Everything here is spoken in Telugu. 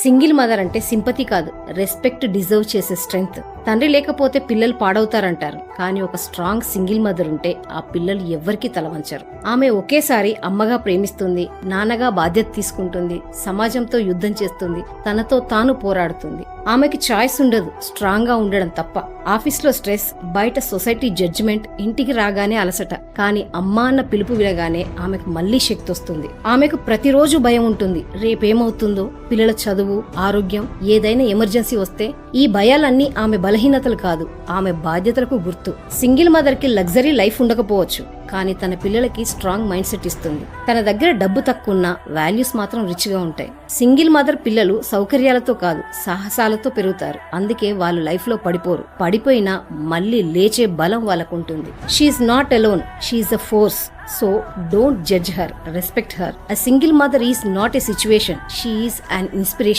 సింగిల్ మదర్ అంటే సింపతి కాదు, రెస్పెక్ట్ డిజర్వ్ చేసే స్ట్రెంగ్త్. తండ్రి లేకపోతే పిల్లలు పాడవుతారంటారు, కానీ ఒక స్ట్రాంగ్ సింగిల్ మదర్ ఉంటే ఆ పిల్లలు ఎవ్వరికీ తలవంచరు. ఆమె ఒకేసారి అమ్మగా ప్రేమిస్తుంది, నాన్నగా బాధ్యత తీసుకుంటుంది, సమాజంతో యుద్ధం చేస్తుంది, తనతో తాను పోరాడుతుంది. ఆమెకి చాయిస్ ఉండదు స్ట్రాంగ్ గా ఉండడం తప్ప. ఆఫీస్లో స్ట్రెస్, బయట సొసైటీ జడ్జిమెంట్, ఇంటికి రాగానే అలసట. కానీ అమ్మా అన్న పిలుపు వినగానే ఆమెకు మళ్లీ శక్తి వస్తుంది. ఆమెకు ప్రతిరోజు భయం ఉంటుంది, రేపేమవుతుందో, పిల్లల చదువు, ఆరోగ్యం, ఏదైనా ఎమర్జెన్సీ వస్తే. ఈ భయాలన్నీ ఆమె బలహీనతలు కాదు, ఆమె బాధ్యతలకు గుర్తు. సింగిల్ మదర్ కి లగ్జరీ లైఫ్ ఉండకపోవచ్చు, కానీ తన పిల్లలకి స్ట్రాంగ్ మైండ్ సెట్ ఇస్తుంది. తన దగ్గర డబ్బు తక్కువన్నా వాల్యూస్ మాత్రం రిచ్ గా ఉంటాయి. సింగిల్ మదర్ పిల్లలు సౌకర్యాలతో కాదు, సాహసాలతో పెరుగుతారు. అందుకే వాళ్ళు లైఫ్ లో పడిపోయినా మళ్ళీ లేచే బలం వాళ్ళకుంటుంది. She's not alone, she's a force. So don't judge her, respect her. A single mother is not a situation, she is an inspiration.